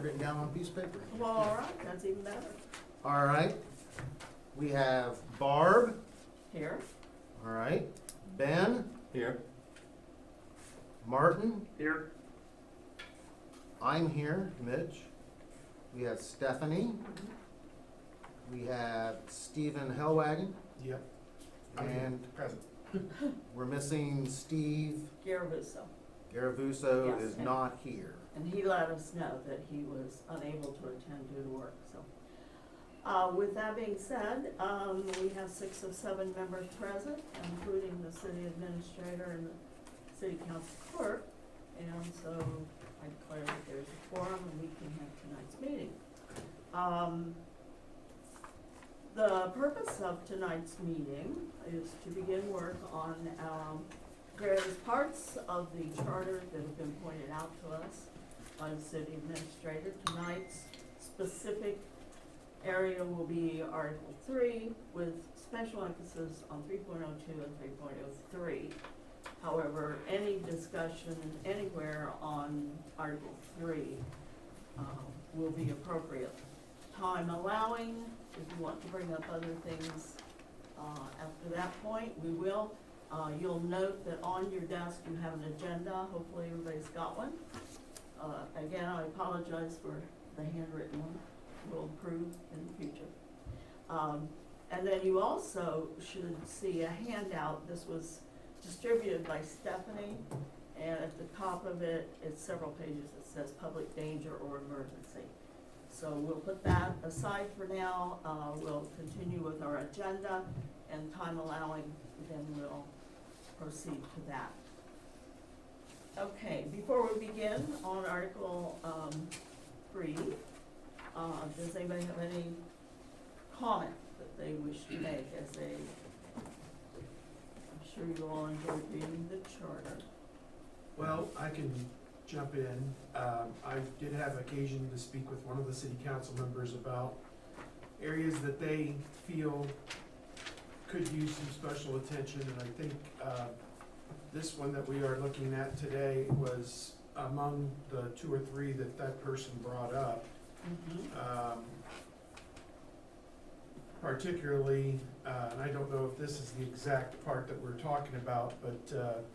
it written down on a piece of paper. Well, all right, that's even better. All right. We have Barb. Here, All right. Ben. Here. Martin. Here. I'm here, Mitch. We have Stephanie. We have Stephen Hellwagon. Yep. And Present. we're missing Steve Garavuso, Garavuso Yes, is and- not here. and he let us know that he was unable to attend due to work, so. With that being said, we have 6 of 7 members present, including the city administrator and the city council clerk. And so I declare that there's a quorum and we can have tonight's meeting. The purpose of tonight's meeting is to begin work on various parts of the charter that have been pointed out to us by the city administrator. Tonight's specific area will be Article 3 with special emphasis on 3.02 and 3.03. However, any discussion anywhere on Article 3 will be appropriate. Time allowing, if you want to bring up other things after that point, we will. You'll note that on your desk you have an agenda. Hopefully everybody's got one. Again, I apologize for the handwritten one. We'll improve in the future. And then you also should see a handout. This was distributed by Stephanie, and at the top of it, it's several pages. It says public danger or emergency. So we'll put that aside for now. We'll continue with our agenda, and time allowing, then we'll proceed to that. Okay, before we begin on Article 3, does anybody have any comment that they wish to make as they, I'm sure you all enjoyed reading the charter. Well, I can jump in. I did have occasion to speak with one of the city council members about areas that they feel could use some special attention, and I think this one that we are looking at today was among the 2 or 3 that that person brought up. Particularly, and I don't know if this is the exact part that we're talking about, but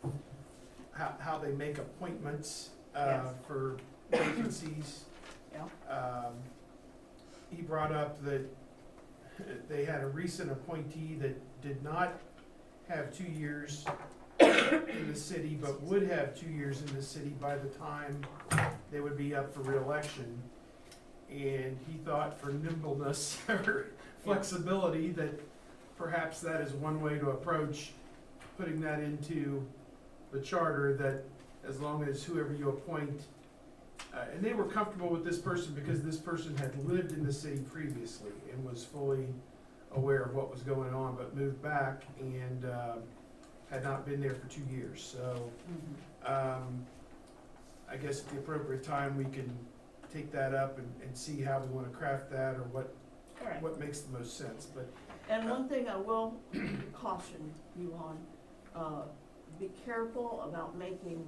how they make appointments Yes. for vacancies. Yeah. He brought up that they had a recent appointee that did not have 2 years in the city, but would have 2 years in the city by the time they would be up for reelection. And he thought for nimbleness or flexibility that perhaps that is one way to approach putting that into the charter, that as long as whoever you appoint, and they were comfortable with this person because this person had lived in the city previously and was fully aware of what was going on, but moved back and had not been there for 2 years. So I guess at the appropriate time, we can take that up and see how we want to craft that, or All right. what makes the most sense. But And one thing I will caution you on, be careful about making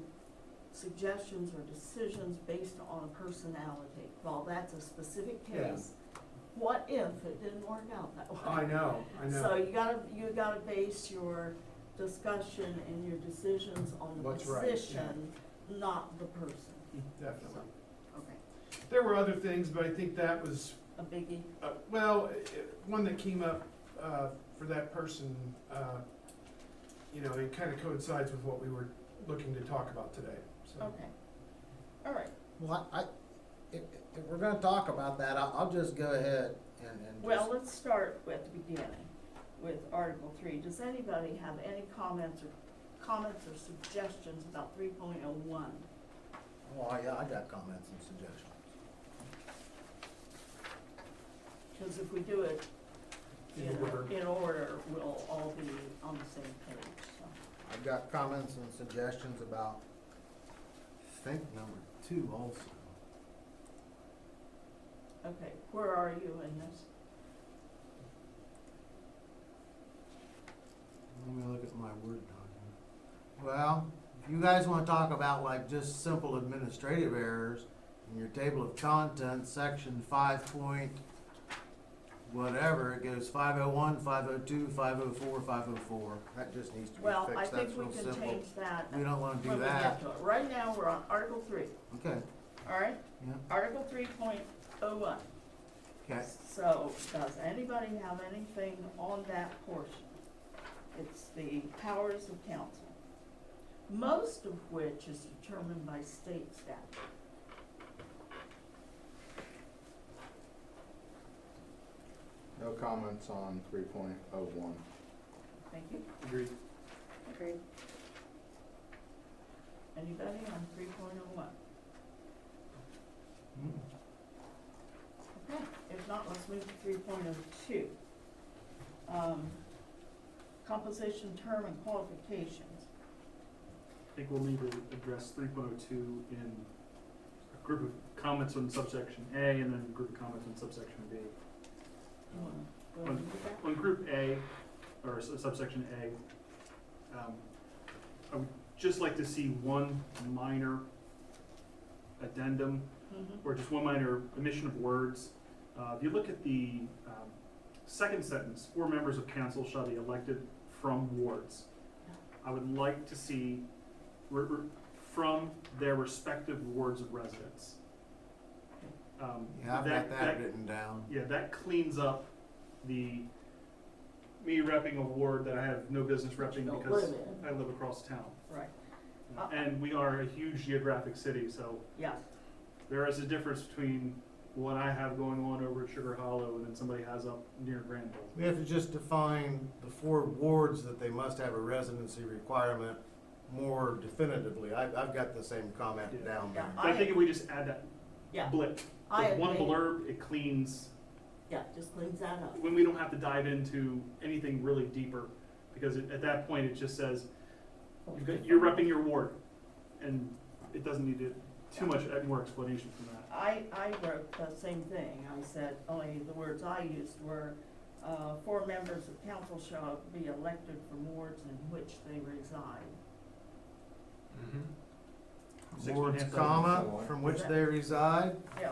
suggestions or decisions based on a personality. While that's a specific Yeah. case, what if it didn't work out that way? I know. So you gotta base your discussion and your decisions on the What's right, yeah. position, not the person. Definitely. Okay, There were other things, but I think that was, a biggie. one that came up for that person, it kind of coincides with what we were looking to talk about today, so. Okay, all right. Well, if we're gonna talk about that, I'll just go ahead and Well, just, let's start at the beginning with Article 3. Does anybody have any comments or suggestions about 3.01? well, yeah, I got comments and suggestions. Because if we do it In order. in order, we'll all be on the same page, so. I've got comments and suggestions about, I think, number 2 also. Okay, where are you in this? Let me look at my Word document. Well, if you guys wanna talk about like just simple administrative errors, in your table of contents, section 5 point whatever, it goes 501, 502, 504, 504. That just needs to be Well, I fixed, that's think we real can simple. change that We don't wanna do when we get that. to it. Right now, we're on Article 3, Okay, all right? yeah, Article 3.01. okay. So, does anybody have anything on that portion? It's the powers of council, most of which is determined by state statute. No comments on 3.01. Thank you. Agreed. Agreed. Anybody on 3.01? Okay, if not, let's move to 3.02. Composition, term, and qualifications. I think we'll need to address 3.02 in a group of comments on subsection A and then a group of comments on subsection B. You wanna go ahead and do that? On group A, or subsection A, I would just like to see one minor addendum, Mhm. or just one minor omission of words. If you look at the second sentence, 4 members of council shall be elected from wards. I would like to see from their respective wards of residence. Yeah, I've got that written down. Yeah, that cleans up me repping a ward that I have no business repping Don't because live in. I live across town. Right, And we are a huge geographic city, so yeah, there is a difference between what I have going on over at Sugar Hollow and then somebody has up near Granville. We have to just define the 4 wards that they must have a residency requirement more definitively. I've got the same comment Yeah. down there. Yeah. But I think if we just add that yeah, blip, I with one agree. blurb, it cleans, Yeah, just cleans that up. when we don't have to dive into anything really deeper, because at that point, it just says, you're repping your ward, and it doesn't need too much more explanation from that. I wrote the same thing. I said, only the words I used were, 4 members of council shall be elected from wards in which they reside. Six Wards, and a half comma, from which they reside. Yeah,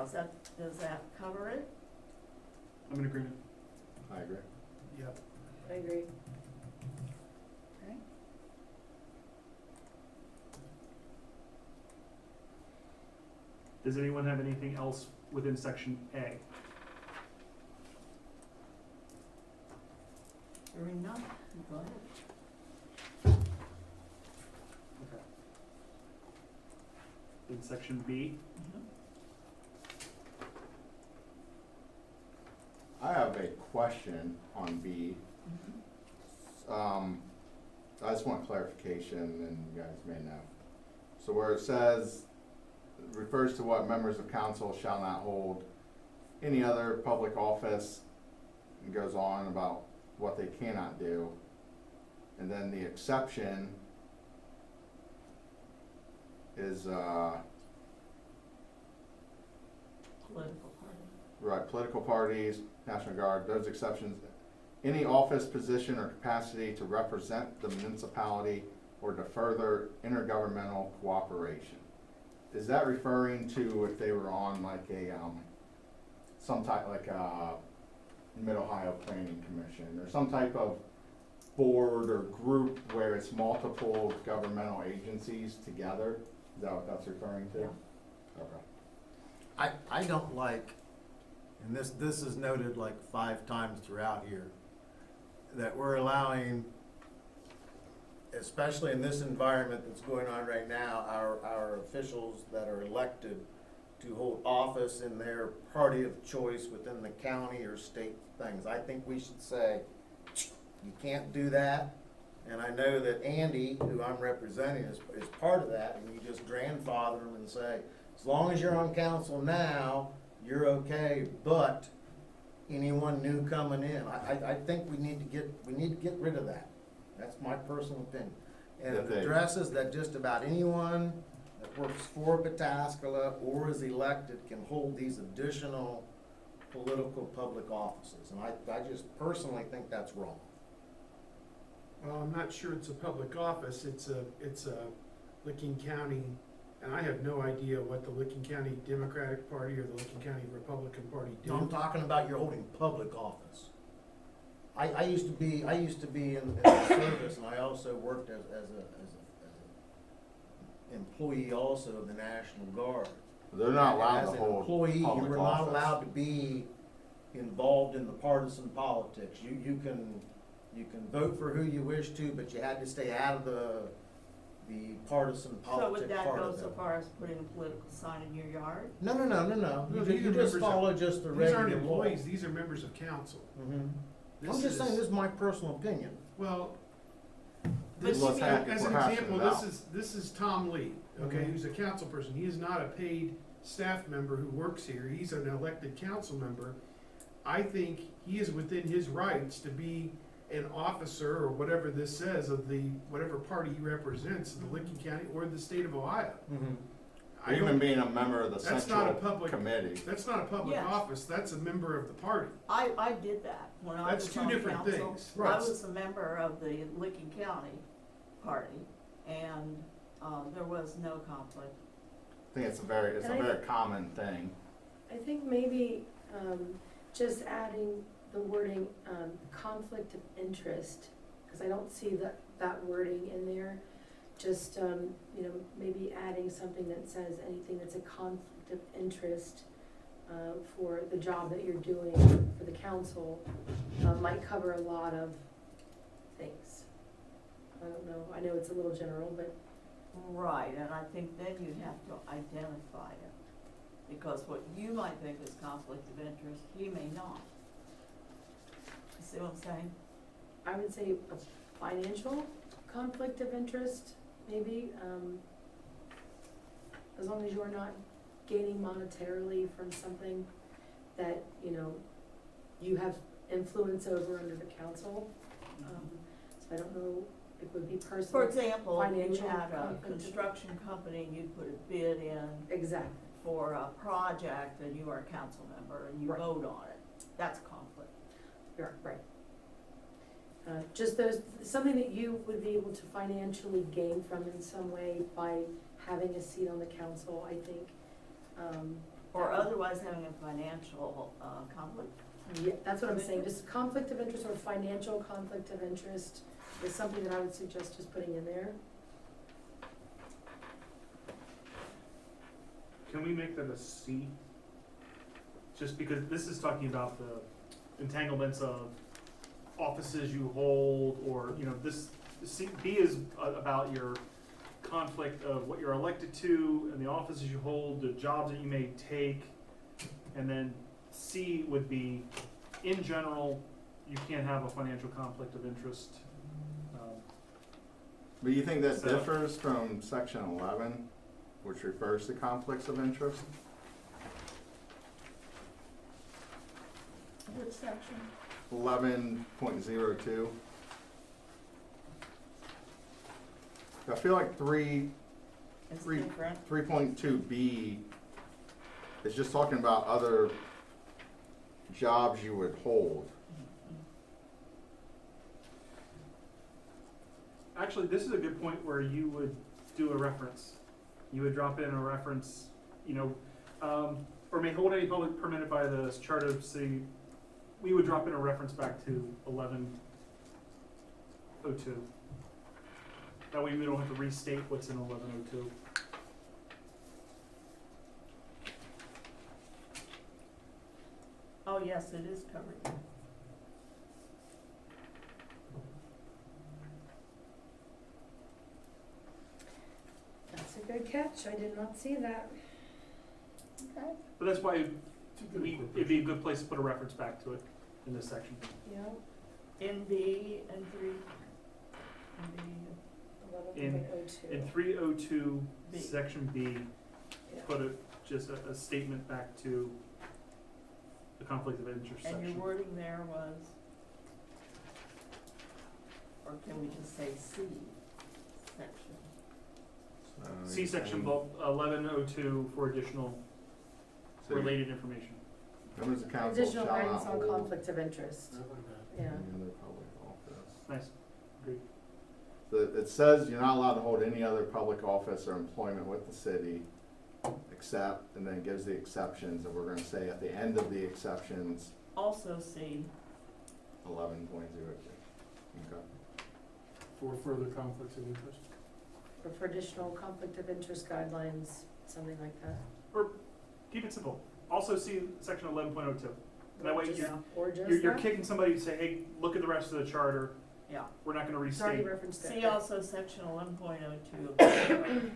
does that cover it? I'm in agreement. I agree. Yep. I agree. Okay. Does anyone have anything else within section A? Hearing none, go ahead. Okay. In section B, Mhm. I have a question on B. Mhm. I just want clarification, and you guys may know. So where it says, refers to what members of council shall not hold any other public office, and goes on about what they cannot do. And then the exception is, Political party. right, political parties, National Guard, those exceptions. Any office, position, or capacity to represent the municipality or to further intergovernmental cooperation. Is that referring to if they were on like a, some type, like a Mid-Ohio Planning Commission, or some type of board or group where it's multiple governmental agencies together? Is that what that's referring to? Yeah. Okay. I don't like, and this is noted like 5 times throughout here, that we're allowing, especially in this environment that's going on right now, our officials that are elected to hold office in their party of choice within the county or state things. I think we should say, you can't do that. And I know that Andy, who I'm representing, is part of that, and you just grandfather him and say, as long as you're on council now, you're okay, but anyone new coming in, I think we need to get rid of that. That's my personal opinion. And it Okay. addresses that just about anyone that works for Pataskala or is elected can hold these additional political public offices. And I just personally think that's wrong. Well, I'm not sure it's a public office, it's a Licking County and I have no idea what the Licking County Democratic Party or the Licking County Republican Party do. No, I'm talking about you're holding public office. I used to be in the service, and I also worked as a employee also of the National Guard. They're not allowed As to an hold employee, you public were not office. allowed to be involved in the partisan politics. You can vote for who you wish to, but you had to stay out of the partisan So politics would that part go of so it. far as putting a political sign in your yard? No. No, You these you are just members of- follow just the These regular aren't law. employees, these are members of council. Mhm. This I'm just saying, is- this is my personal opinion. Well, But this, you Let's have- as we're an hashing example, it out. this is Tom Lee, okay, Mhm. who's a council person. He is not a paid staff member who works here. He's an elected council member. I think he is within his rights to be an officer or whatever this says of the, whatever party he represents in the Licking County or the state of Ohio. I Even don't, being a member of the That's not a central public- committee. that's not a public Yes. office, that's a member of the party. I did that when I That's was two on different council. things. I Right. was a member of the Licking County Party, and, there was no conflict. I think it's a very And I- very common thing. I think maybe just adding the wording conflict of interest, because I don't see that wording in there. Just, maybe adding something that says anything that's a conflict of interest for the job that you're doing for the council might cover a lot of things. I don't know, I know it's a little general, but Right, and I think then you'd have to identify it, because what you might think is conflict of interest, he may not. You see what I'm saying? I would say a financial conflict of interest, maybe, as long as you're not gaining monetarily from something that, you have influence over under the council. So I don't know if it would be For personal. example, if you Financial had a conflict of- construction company and you put a bid in Exactly, for a project and you are a council member and you Right. vote on it, that's conflict. you're right. Just those, something that you would be able to financially gain from in some way by having a seat on the council, I think. Or otherwise having a financial, conflict. Yeah, that's what I'm saying, just conflict of interest or financial conflict of interest is something that I would suggest just putting in there. Can we make that a C? Just because this is talking about the entanglements of offices you hold, or, this, B is about your conflict of what you're elected to and the offices you hold, the jobs that you may take. And then C would be, in general, you can't have a financial conflict of interest. But you think that So- differs from section 11, which refers to conflicts of interest? Which section? 11.02. I feel like It's Three. different. 3.2B is just talking about other jobs you would hold. Actually, this is a good point where you would do a reference. You would drop in a reference, or may hold any public permitted by the charter of city. We would drop in a reference back to 1102. That way we don't have to restate what's in 1102. Oh, yes, it is covered. That's a good catch, I did not see that. Okay. But that's why it'd be a good place to put a reference back to it in this section. Yeah, In B and three, in In 11.02. 302, B. section B, Yeah. put just a statement back to the conflict of interest the, and section. your wording there was, or can we just say C section? See section 1102 for additional So related information. members of council Additional shall not guidance on hold conflict of interest, yeah. any other public office. Nice, agreed. it says you're not allowed to hold any other public office or employment with the city, except, and then it gives the exceptions, and we're gonna say at the end of the exceptions, Also see, 11.02. Okay. For further conflicts of interest. Or for additional conflict of interest guidelines, something like that. Or keep it simple. Also see section 11.02. That way Just- you're, Or just you're that. kicking somebody to say, hey, look at the rest of the charter. yeah. We're not gonna It's already restate. referenced there. See also section 11.02 of the charter.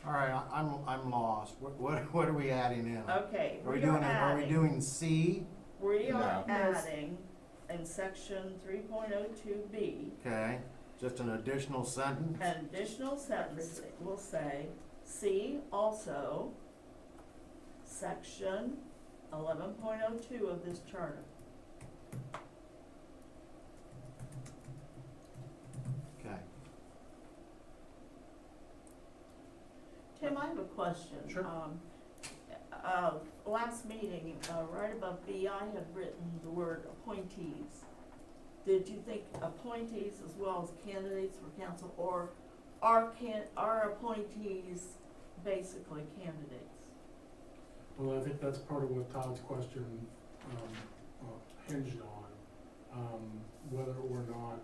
All right, I'm lost. What are we adding in? Okay, Are we we doing, are are we adding, doing C? we are No. adding in section 3.02B, Okay, just an additional sentence? an additional sentence will say, see also section 11.02 of this charter. Okay. Tim, I have a question. Sure. Last meeting, right above B, I had written the word appointees. Did you think appointees as well as candidates for council, or are appointees basically candidates? Well, I think that's part of what Todd's question hinged on, whether or not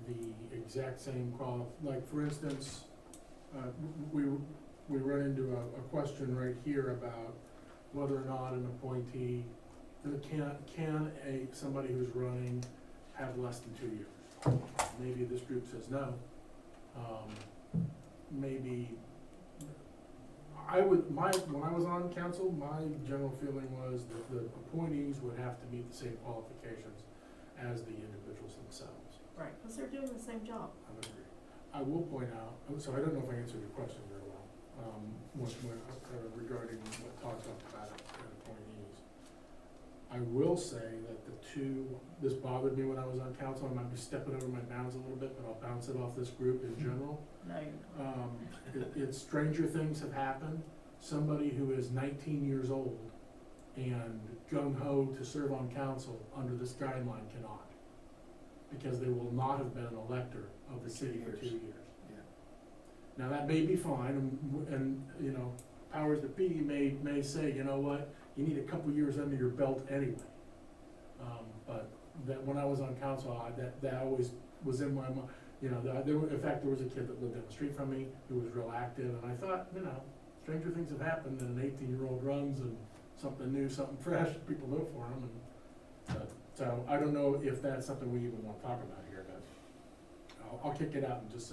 the exact same like, for instance, we run into a question right here about whether or not an appointee, can somebody who's running have less than 2 years? Maybe this group says no. Maybe, when I was on council, my general feeling was that the appointees would have to meet the same qualifications as the individuals themselves. Right, because they're doing the same job. I would agree. I will point out, so I don't know if I answered your question very well, regarding what Todd talked about at appointees. I will say that this bothered me when I was on council. I might be stepping over my bounds a little bit, but I'll bounce it off this group in general. No, you're not. It's stranger things have happened. Somebody who is 19 years old and gung-ho to serve on council under this guideline cannot, because they will not have been an elector of the city for 2 years. Now, that may be fine, and you know, powers that be may say, you know what, you need a couple years under your belt anyway. But that, when I was on council, that always was in my mind. You know, in fact, there was a kid that lived down the street from me who was real active, and I thought, you know, stranger things have happened than an 18-year-old runs and something new, something fresh, people vote for him. So I don't know if that's something we even want to talk about here, but I'll kick it out and just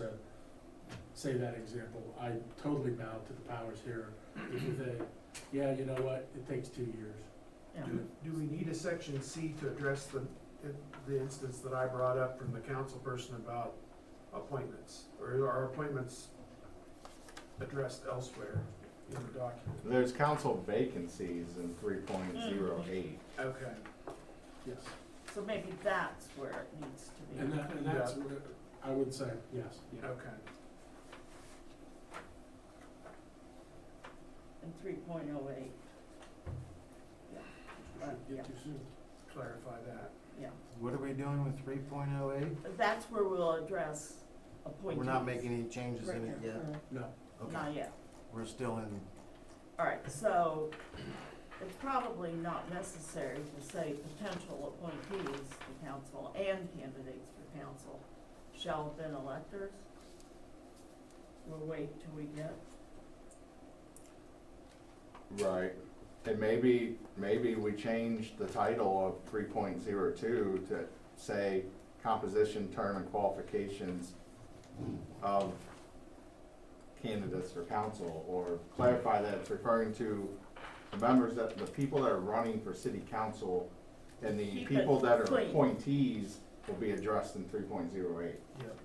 say that example. I totally bow to the powers here. If you say, yeah, you know what, it takes 2 years. Yeah. Do we need a section C to address the instance that I brought up from the council person about appointments? Or are appointments addressed elsewhere in the document? There's council vacancies in 3.08. Okay. Yes. So maybe that's where it needs to be. And that's, where I would say, yes. Yeah. Okay. In 3.08. Should Yeah, get too soon. Clarify that. yeah. What are we doing with 3.08? That's where we'll address appointees. We're not making any changes in it yet? No. Okay, Not yet. we're still in, All right, so it's probably not necessary to say potential appointees to council and candidates for council shall have been electors. We'll wait till we get, Right, and maybe we change the title of 3.02 to say composition, term, and qualifications of candidates for council, or clarify that it's referring to the members, that the people that are running for city council, and the Keep people it that are clean. appointees will be addressed in 3.08. Yep.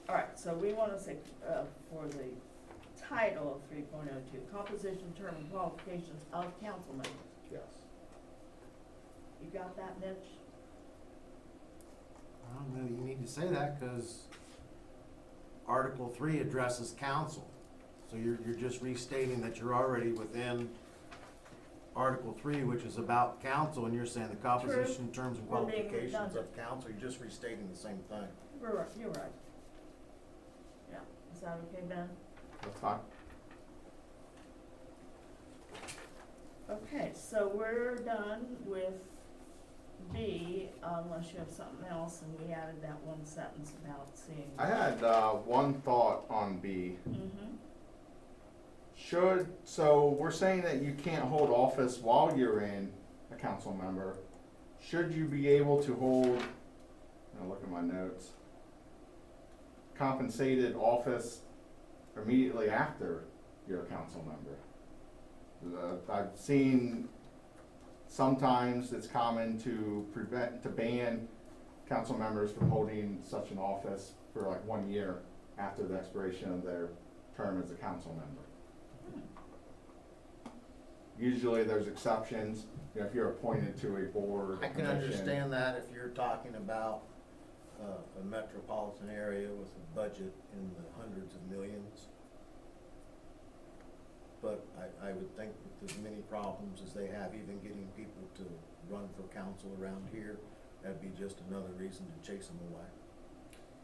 all right, so we wanna say, for the title of 3.02, composition, term, and qualifications of council members. Yes. You got that, Mitch? I don't know, you need to say that, cause Article 3 addresses council. So you're just restating that you're already within Article 3, which is about council, and you're saying the composition, terms, and We're being qualifications redundant. of council, you're just restating the same thing. you're right. Yeah, is that okay, Ben? That's fine. Okay, so we're done with B, unless you have something else, and we added that one sentence about seeing. I had one thought on B. Mm-hmm, So we're saying that you can't hold office while you're in a council member. Should you be able to hold, I'll look at my notes, compensated office immediately after you're a council member? I've seen sometimes it's common to ban council members from holding such an office for like 1 year after the expiration of their term as a council member. Usually there's exceptions, you know, if you're appointed to a board. I can commission. understand that if you're talking about a metropolitan area with a budget in the hundreds of millions. But I would think with as many problems as they have, even getting people to run for council around here, that'd be just another reason to chase them away.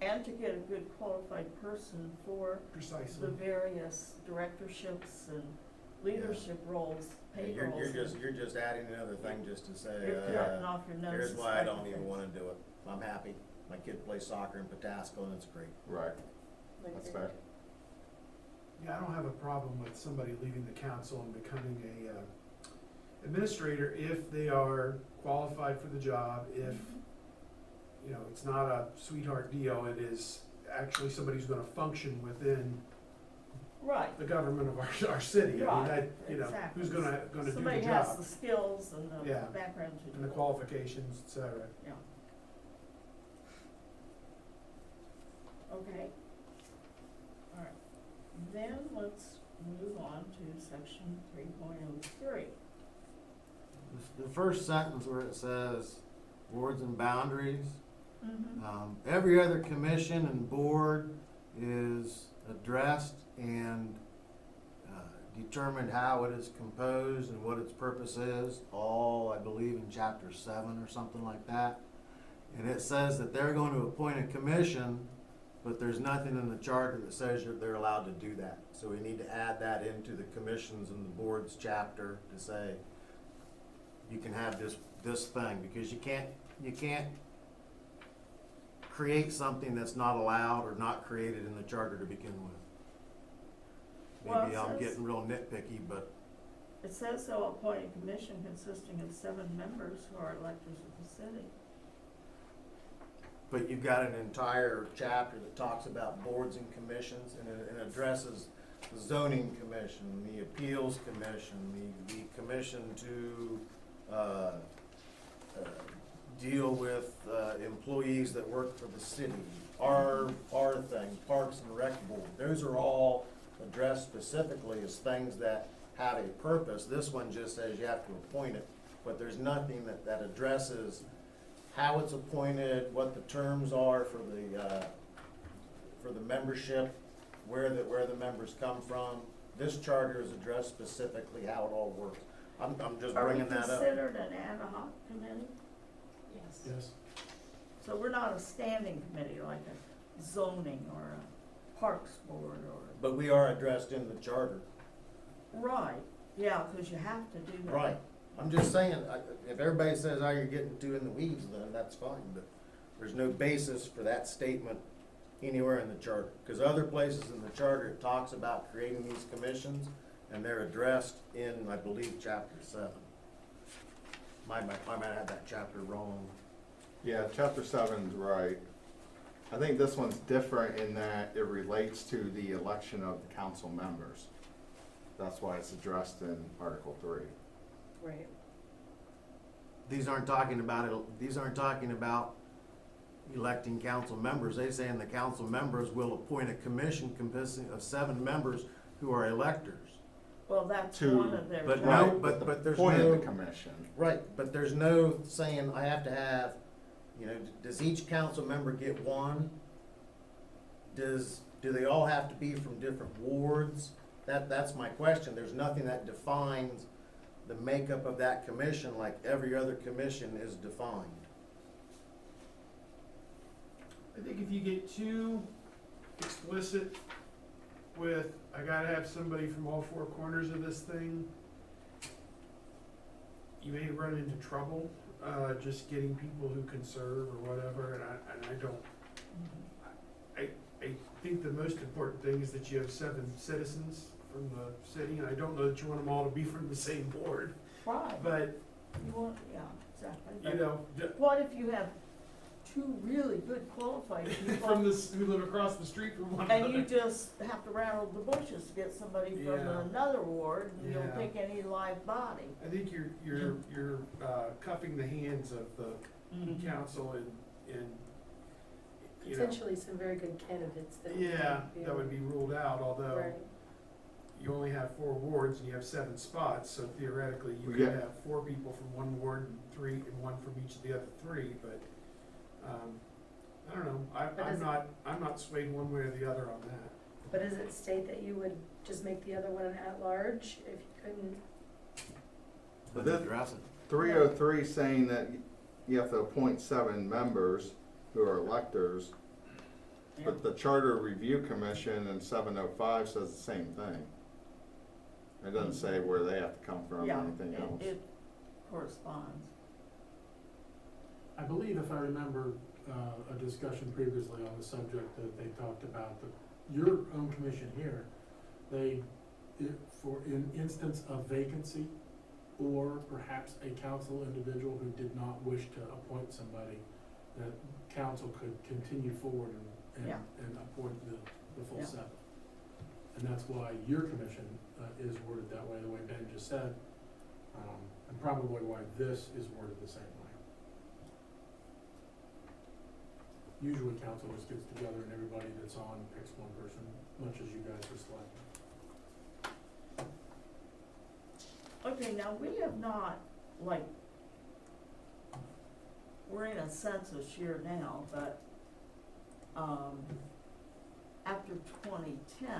and to get a good qualified person for Precisely. the various directorships and leadership roles, payrolls. You're just adding another thing just to say, You're cutting off your nose. here's to why I spite don't your even face. wanna do it. I'm happy. My kid plays soccer in Patasko and it's great. Right, that's fair. Yeah, I don't have a problem with somebody leaving the council and becoming a administrator if they are qualified for the job, if, you know, it's not a sweetheart deal, it is actually somebody who's gonna function within Right. the government of our city. I mean, Right, that, you know, exactly. who's gonna do the Somebody has job the skills and the Yeah. background to do it. and the qualifications, et cetera. Yeah. Okay. All right. Then let's move on to section 3.03. The first sentence where it says boards and boundaries, Mm-hmm. every other commission and board is addressed and determined how it is composed and what its purpose is, all, I believe, in chapter 7 or something like that. And it says that they're going to appoint a commission, but there's nothing in the charter that says they're allowed to do that. So we need to add that into the commissions and the boards chapter to say, you can have this thing, because you can't create something that's not allowed or not created in the charter to begin with. Well, Maybe it I'm says- getting real nitpicky, but It says so appoint a commission consisting of 7 members who are electors of the city. but you've got an entire chapter that talks about boards and commissions, and it addresses the zoning commission, the appeals commission, the commission to deal with employees that work for the city, our thing, Parks and Rec Board. Those are all addressed specifically as things that have a purpose. This one just says you have to appoint it, but there's nothing that addresses how it's appointed, what the terms are for the membership, where the members come from. This charter is addressed specifically how it all works. I'm just bringing that Are up. we considered an ad hoc committee? Yes. Yes, So we're not a standing committee like a zoning or a parks board or, But we are addressed in the charter. right, yeah, because you have to do that. Right. I'm just saying, if everybody says, oh, you're getting too in the weeds, then that's fine, but there's no basis for that statement anywhere in the charter. Because other places in the charter, it talks about creating these commissions, and they're addressed in, I believe, chapter 7. I might have that chapter wrong. Yeah, chapter 7's right. I think this one's different in that it relates to the election of the council members. That's why it's addressed in Article 3. Right. These aren't talking about electing council members. They saying the council members will appoint a commission consisting of 7 members who are electors. Well, that's To- one of their but jobs. no- Right, but there's appointed no- the commission. Right, but there's no saying I have to have, does each council member get one? Do they all have to be from different wards? That's my question. There's nothing that defines the makeup of that commission like every other commission is defined. I think if you get too explicit with, I gotta have somebody from all four corners of this thing, you may run into trouble, just getting people who can serve or whatever, and I don't, I think the most important thing is that you have 7 citizens from the city, and I don't know that you want them all to be from the same board, Right, but, you want, yeah, exactly. you know, What if you have 2 really good qualified people? from this, who live across the street from one And you another. just have to rattle the bushes to get somebody from Yeah. another ward, and you'll Yeah. pick any live body. I think you're cuffing the hands of the council and, you know, Potentially some very good candidates that. yeah, that would be ruled out, although Right, you only have 4 wards and you have 7 spots, so theoretically you We could get- have 4 people from one ward and 3, and 1 from each of the other 3, but, I don't know, But I'm is it- not swayed one way or the other on that. but does it state that you would just make the other one an at-large if you couldn't? But this 303 saying that you have to appoint 7 members who are electors, but the Charter Review Commission in 705 says the same thing. It doesn't say where they have to come from or Yeah, anything else. it corresponds. I believe if I remember, a discussion previously on the subject that they talked about, your own commission here, for in instance of vacancy, or perhaps a council individual who did not wish to appoint somebody, that council could continue forward Yeah. and appoint the full Yeah. 7. And that's why your commission is worded that way, the way Ben just said, and probably why this is worded the same way. Usually council just gets together and everybody that's on picks one person, much as you guys are selecting. Okay, now, we have not, like, we're in a census year now, but, after 2010,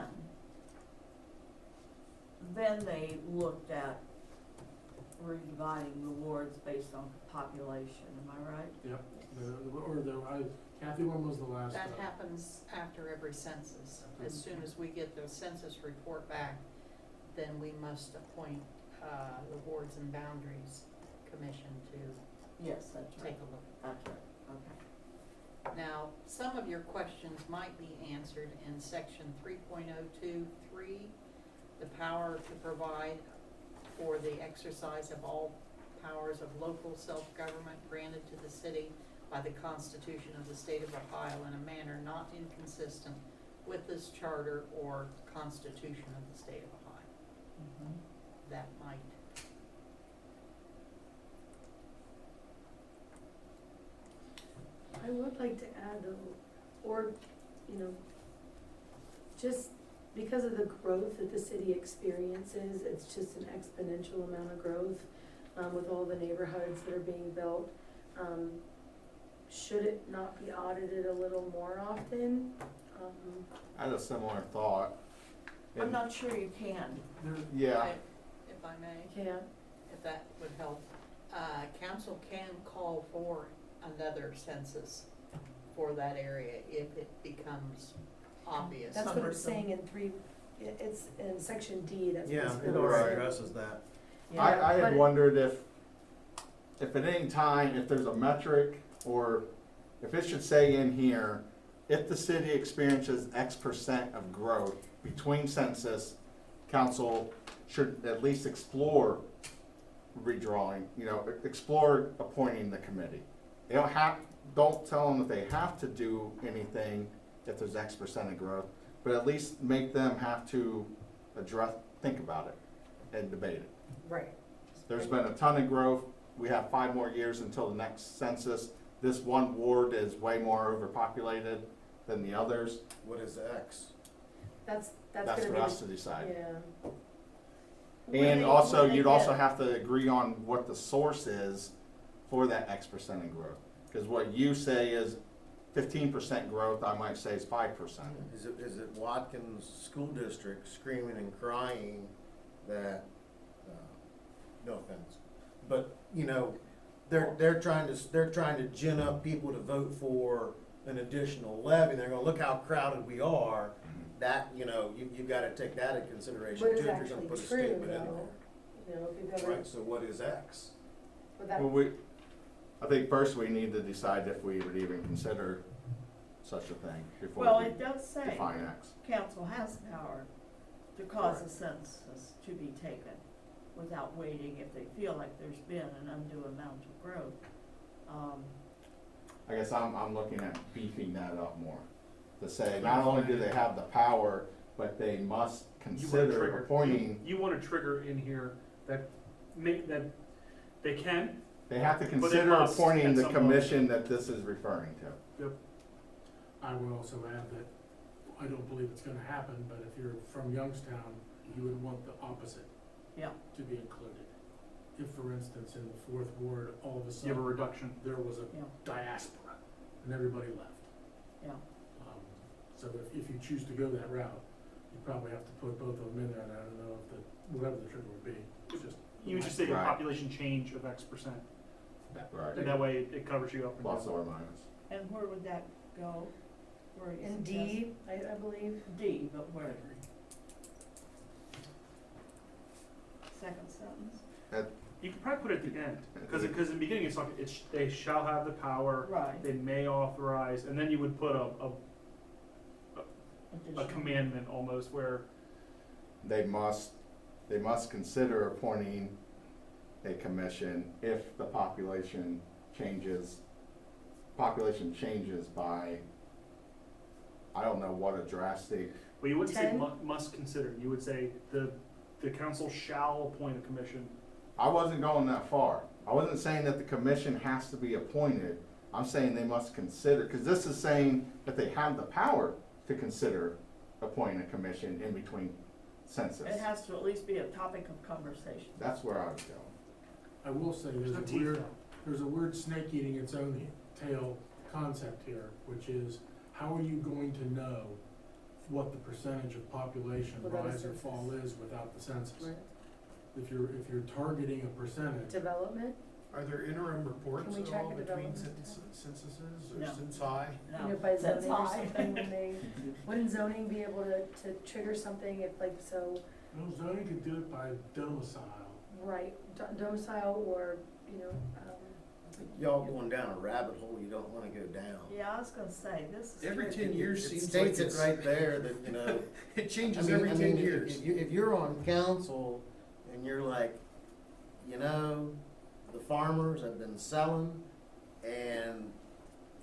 then they looked at redividing the wards based on population, am I right? Yep, Kathy, when was the last? That happens after every census. As soon as we get the census report back, then we must appoint the Wards and Boundaries Commission to Yes, that's right, take a look. that's right, okay. Now, some of your questions might be answered in section 3.023, the power to provide for the exercise of all powers of local self-government granted to the city by the Constitution of the State of Ohio in a manner not inconsistent with this charter or Constitution of the State of Ohio. Mhm. That might. I would like to add though, or, you know, just because of the growth that the city experiences, it's just an exponential amount of growth, with all the neighborhoods that are being built. Should it not be audited a little more often? I had a similar thought. I'm And- not sure you can. Yeah, If I may, Can't, if that would help, council can call for another census for that area if it becomes obvious. that's what it's Cumbersome. saying in it's in section D, that's what Yeah, it's. it supposed to already say. addresses that. Yeah, I but had it- wondered if at any time, if there's a metric, or if it should say in here, if the city experiences X% of growth between census, council should at least explore redrawing, explore appointing the committee. They don't tell them that they have to do anything if there's X% of growth, but at least make them have to think about it and debate it. Right. There's been a ton of growth. We have 5 more years until the next census. This one ward is way more overpopulated than the others. What is X? That's That's gonna for be, us to decide. yeah, And also, When they you'd also get- have to agree on what the source is for that X% of growth. Because what you say is 15% growth, I might say is 5%. Is it Watkins School District screaming and crying that, no offense, but, they're trying to gin up people to vote for an additional levy, they're gonna look how crowded we are, that, you know, you gotta take that into consideration What too, is if you're gonna actually put a true statement in there. though, you know, if you've ever, Right, so what is X? would that, Well, I think first we need to decide if we would even consider such a thing before Well, we it does say, define X. council has the power to cause a census to be taken without waiting if they feel like there's been an undue amount of growth. I guess I'm looking at beefing that up more, to say, not only do they have the power, but they must You wanna consider trigger- appointing, You wanna trigger in here that that they can, they have to they consider must appointing at the some level. commission that this is referring to. I would also add that I don't believe it's gonna happen, but if you're from Youngstown, you would want the opposite Yeah. to be included. If, for instance, in the fourth ward, all of a you have a sudden, reduction. there was a Yeah. diaspora and everybody left. Yeah. So if you choose to go that route, you probably have to put both of them in there, and I don't know if whatever the trigger would be, it's just. You would just say a Right. population change of X%, Right. and that way it covers you up and Plus down. or minus. And where would that go? Where are you in suggesting? D, I believe, D, but where? Second sentence? You could probably put it at the end, because in the beginning it's like, they shall have the power, Right. they may authorize, and then you would put a Additional. commandment almost where, They must consider appointing a commission if the population changes by, I don't know what a drastic, well, you wouldn't say 10? must consider, you would say the council shall appoint a commission. I wasn't going that far. I wasn't saying that the commission has to be appointed. I'm saying they must consider, because this is saying that they have the power to consider appointing a commission in between census. It has to at least be a topic of conversation. That's where I was going. I will say, There's no there's a teeth weird, though. there's a weird snake eating its own tail concept here, which is, how are you going to know what the percentage of population Without a rise or census. fall is without the census? right, If you're targeting a percentage, development, Are there interim reports Can we at track all the between development? censuses or No. censi? No. you know, by That's zoning or high. something, when they, wouldn't zoning be able to trigger something if like, so, well, zoning could do it by domicile. right, domicile or, you know, Y'all going down a rabbit hole you don't wanna go down. Yeah, I was gonna say, this is. Every tricky. 10 years It seems states like it it's- right there that, you know. It changes I mean- every I 10 mean, if- years. If you're on council and you're like, you know, the farmers have been selling and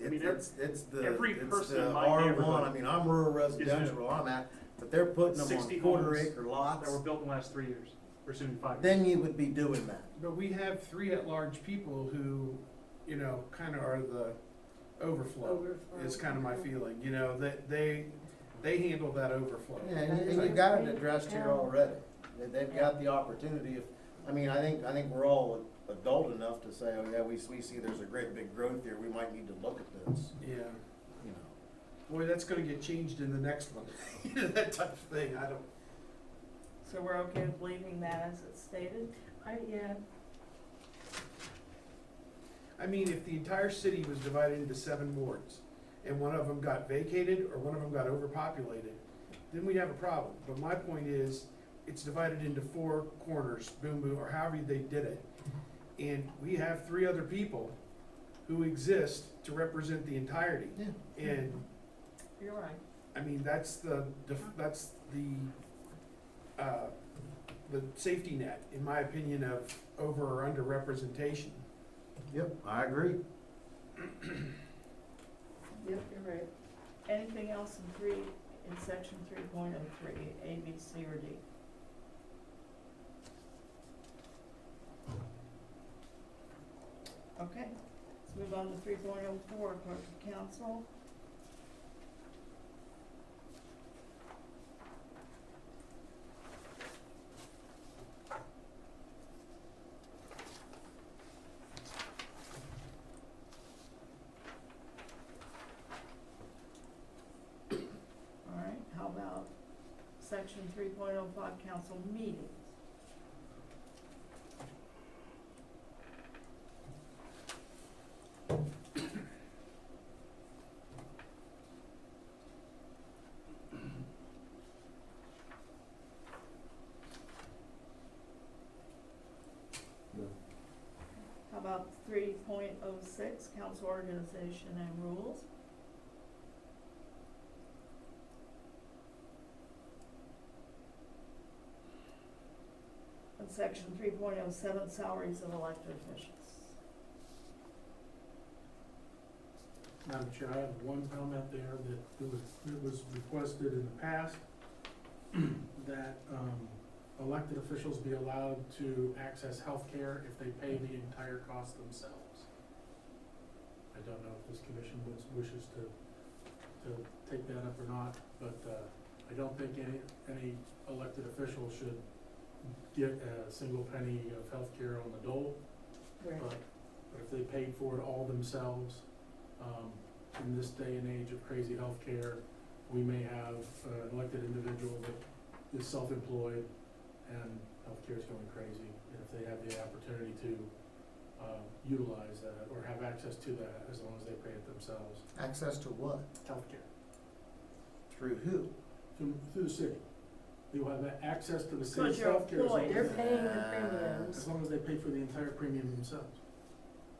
I mean, it's the, every it's person the in my R1, neighborhood I mean, I'm rural residential where I'm at, but they're putting them 60 on quarter homes acre lots, that were built in the last 3 years, or soon 5 years. then you would be doing that. But we have 3 at-large people who, you know, kind of are the overflow, overflow. is kind of my feeling, you know, that they handle that overflow. Yeah, and you got it addressed here already. They've got the opportunity of, I mean, I think we're all adult enough to say, oh yeah, we see there's a great big growth here, we might need to look at this, Yeah. you know. Boy, that's gonna get changed in the next one. You know, that type of thing, I don't, So we're okay with leaving that as it's stated? Yeah, I mean, if the entire city was divided into 7 wards, and one of them got vacated, or one of them got overpopulated, then we'd have a problem. But my point is, it's divided into 4 corners, boom, boom, or however they did it. And we have 3 other people who exist to represent the entirety. Yeah. And, You're right. I mean, that's the safety net, in my opinion, of over or under representation. Yep, I agree. yep, you're right. Anything else in section 3.03, A, B, C, or D? Okay, let's move on to 3.04, clerk of council. All right, how about section 3.05, council meetings? about 3.06, council organization and rules. And section 3.07, salaries of elected officials. Madam Chair, I have one comment there that it was requested in the past that elected officials be allowed to access health care if they pay the entire cost themselves. I don't know if this commission wishes to take that up or not, but I don't think any elected official should get a single penny of health care on the dole. Right. But if they paid for it all themselves, in this day and age of crazy healthcare, we may have an elected individual that is self-employed and healthcare is going crazy. And if they have the opportunity to utilize that or have access to that, as long as they pay it themselves. Access to what? Healthcare. Through who? Through the city. They will have access to the Because city's you're healthcare. as long employed. as They're they- paying the premiums. As long as they pay for the entire premium themselves.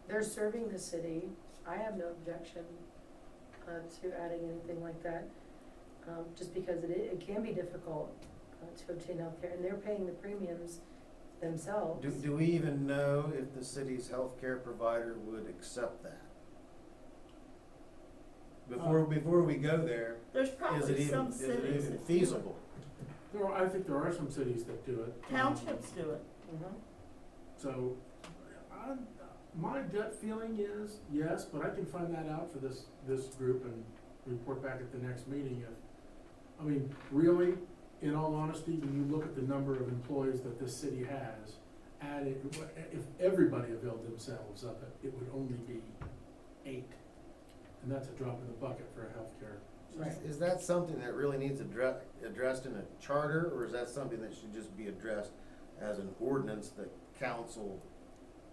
They're serving the city. I have no objection to adding anything like that, just because it can be difficult to obtain healthcare, and they're paying the premiums themselves. Do we even know if the city's healthcare provider would accept that? Before we go there, There's is it probably even, some is it cities even that do it. feasible? I think there are some cities that do it. Townships do it. Mhm. So, my gut feeling is yes, but I can find that out for this group and report back at the next meeting. I mean, really, in all honesty, when you look at the number of employees that this city has, if everybody availed themselves of it, it would only be 8. And that's a drop in the bucket for a healthcare. Right. Is that something that really needs addressed in a charter, or is that something that should just be addressed as an ordinance that council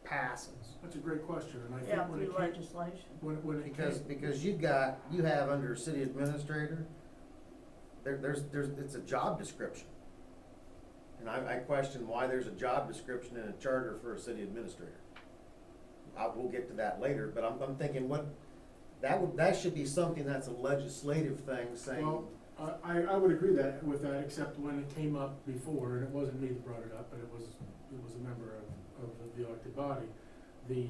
passes? That's a great question, and I Yeah, think when it through came, legislation. when it came. Because you have under city administrator, it's a job description. And I question why there's a job description in a charter for a city administrator. We'll get to that later, but I'm thinking that should be something that's a legislative thing saying. Well, I would agree with that, except when it came up before, and it wasn't me that brought it up, but it was a member of the elected body. The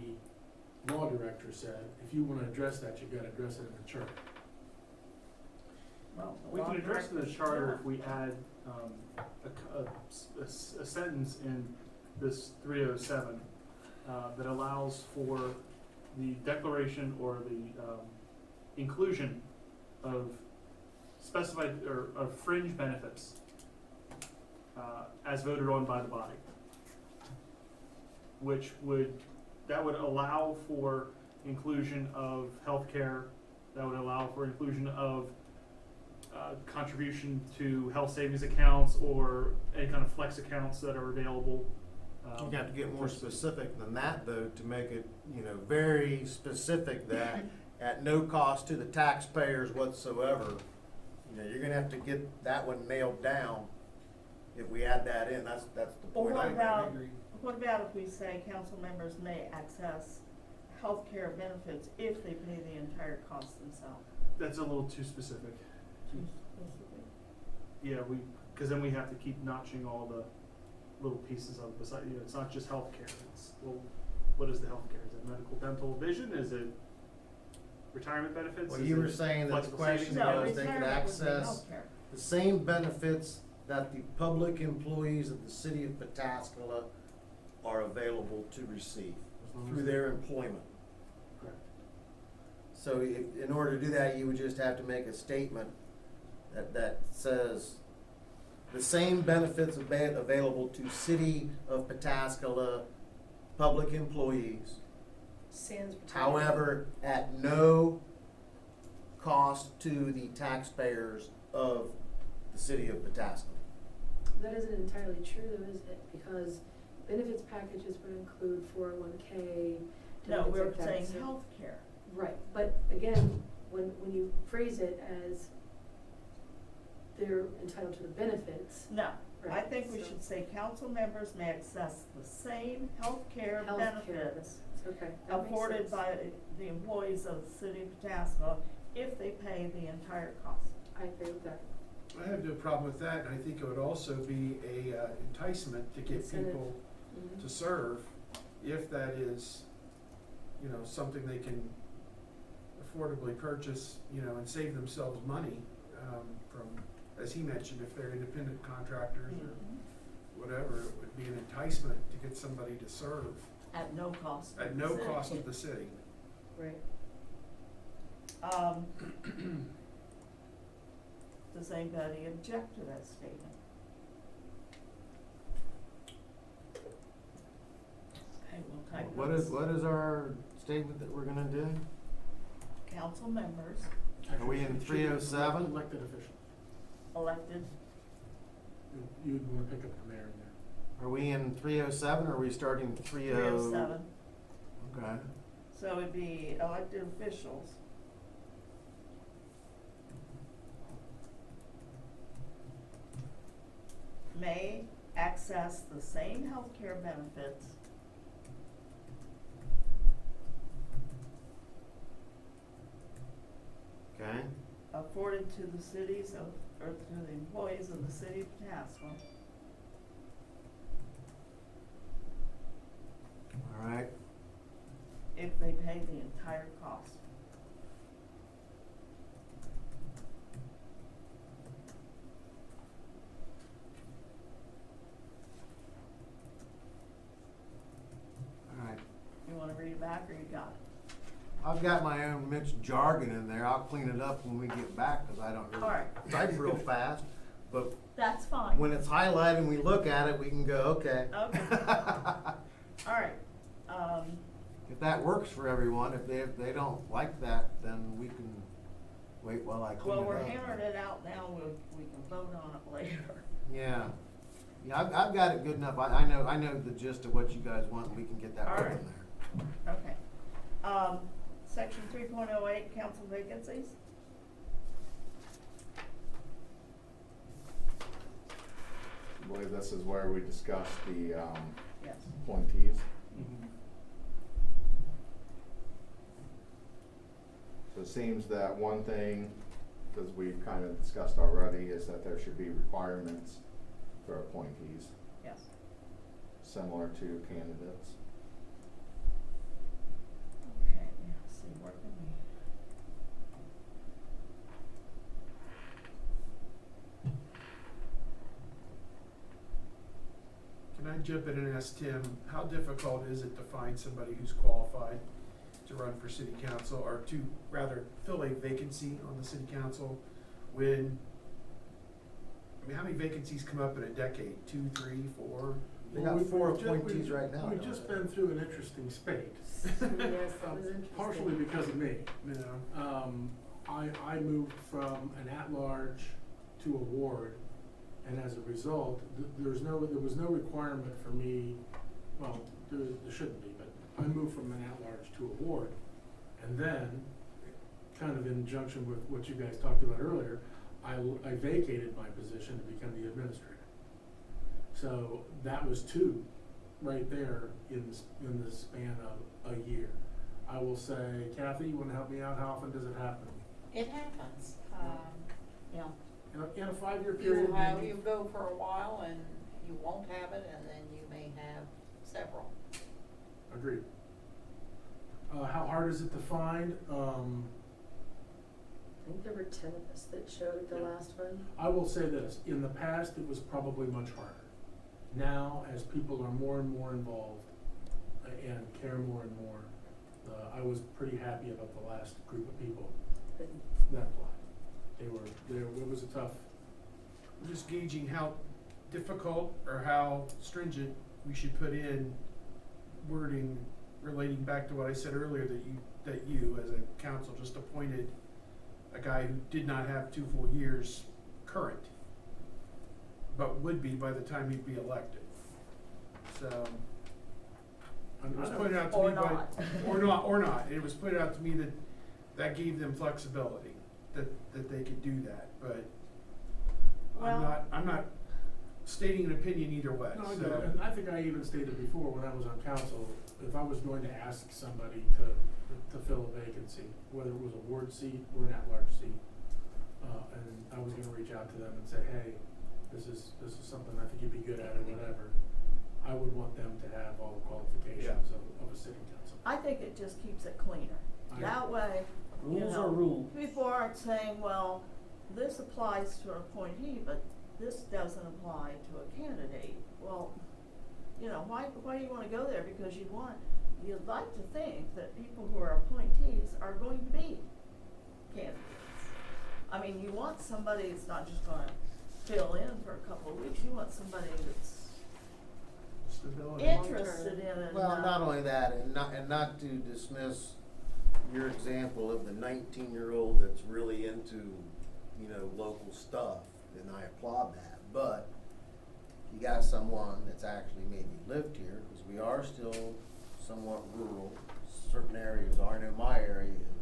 law director said, if you wanna address that, you gotta address it in the charter. Well, the We law can address in the directors charter do if we add a sentence in this 307 that allows for the declaration or the inclusion of specified or of fringe benefits as voted on by the body, which would allow for inclusion of healthcare, that would allow for inclusion of contribution to health savings accounts or any kind of flex accounts that are available. You have to get more specific than that, though, to make it, very specific that at no cost to the taxpayers whatsoever. You're gonna have to get that one nailed down if we add that in. That's the Well, point. what about if we say council members may access healthcare benefits if they pay the entire cost themselves? That's a little too specific. Too specific. Yeah, because then we have to keep notching all the little pieces of it. Besides, it's not just healthcare. It's, well, what is the healthcare? Is it medical, dental, vision? Is it retirement benefits? Well, Is you were it saying that the flexible question savings No, accounts? was they could retirement would be access healthcare. the same benefits that the public employees of the city of Pataskala are available to receive As long as through they- their employment. Correct. So in order to do that, you would just have to make a statement that says the same benefits available to city of Pataskala public employees, Sans retirement. however, at no cost to the taxpayers of the city of Pataskala. That isn't entirely true though, is it? Because benefits packages would include 401k. No, different we're things like that, saying so- healthcare. Right, but again, when you phrase it as they're entitled to the benefits, No, I think we should say council members may access the same healthcare benefits Okay. that makes afforded sense. by the employees of the city of Pataskla if they pay the entire cost. I agree with that. I have no problem with that, and I think it would also be a enticement to get Incentive. people Mhm. to serve, if that is, you know, something they can affordably purchase, you know, and save themselves money, from, as he mentioned, if they're independent contractors or whatever, it would be an enticement to get somebody to serve At no cost. to at the no city. cost to the city. Right. Does anybody object to that statement? Okay, we'll type What this. is our statement that we're gonna do? Council members Are we in Actually, it should be 307? Elected officials. elected, You'd wanna pick up the mayor in there. Are we in 307 or are we starting 307, Okay. so it'd be elected officials. May access the same healthcare benefits Okay. afforded to the cities of, or to the employees of the city of Pataskla All right. if they pay the entire cost. All right. You wanna read it back or you got it? I've got my own mixed jargon in there. I'll clean it up when we get back because I don't All right. really type real fast. But That's fine. when it's highlighted and we look at it, we can go, okay. Okay. All right, If that works for everyone, if they don't like that, then we can wait while I clean it well, up. we're hammering it out now, we can vote on it later. Yeah. Yeah, I've got it good enough. I know the gist of what you guys want, and we can get that All put right. in there. Okay. Section 3.08, council vacancies. I believe this is where we discussed the Yes. appointees. So it seems that one thing, because we've kind of discussed already, is that there should be requirements for appointees, Yes. similar to candidates. Okay, let's see, where can we? Can I jump in and ask Tim, how difficult is it to find somebody who's qualified to run for city council, or to rather fill a vacancy on the city council when, I mean, how many vacancies come up in a decade? 2, 3, 4? They got Well, 4 we've ju- appointees we've- right now, We've don't just they? been through an interesting spate. Yes, that was interesting. Partially because of me. You know? I moved from an at-large to a ward, and as a result, there was no requirement for me, well, there shouldn't be, but I moved from an at-large to a ward. And then, kind of in junction with what you guys talked about earlier, I vacated my position to become the administrator. So that was 2 right there in the span of a year. I will say, Kathy, you wanna help me out? How often does it happen? It happens, yeah. In a 5-year period, maybe? You go for a while and you won't have it, and then you may have several. Agreed. How hard is it to find? I think there were 10 of us that showed at the last one. I will say this, in the past, it was probably much harder. Now, as people are more and more involved and care more and more, I was pretty happy about the last group of people But that applied. It was a tough, I'm just gauging how difficult or how stringent we should put in wording relating back to what I said earlier, that you as a council just appointed a guy who did not have 2 full years current, but would be by the time he'd be elected. So, it was pointed out to Or me by. not. Or not, it was pointed out to me that gave them flexibility, that they could do that, but Well- I'm not stating an opinion either way, No, I so. do, and I think I even stated before, when I was on council, if I was going to ask somebody to fill a vacancy, whether it was a ward seat or an at-large seat, and I was gonna reach out to them and say, hey, this is something I think you'd be good at or whatever, I would want them to have all the qualifications of a sitting council. I think it just keeps it cleaner. I- That way, you Rules know, are rules. people aren't saying, well, this applies to an appointee, but this doesn't apply to a candidate. Well, you know, why do you wanna go there? Because you'd like to think that people who are appointees are going to be candidates. I mean, you want somebody that's not just gonna fill in for a couple of weeks, you want somebody that's Stability. interested in it. Well, not only that, and not to dismiss your example of the 19-year-old that's really into, you know, local stuff, and I applaud that, but you got someone that's actually maybe lived here, because we are still somewhat rural, certain areas are, I know my area is.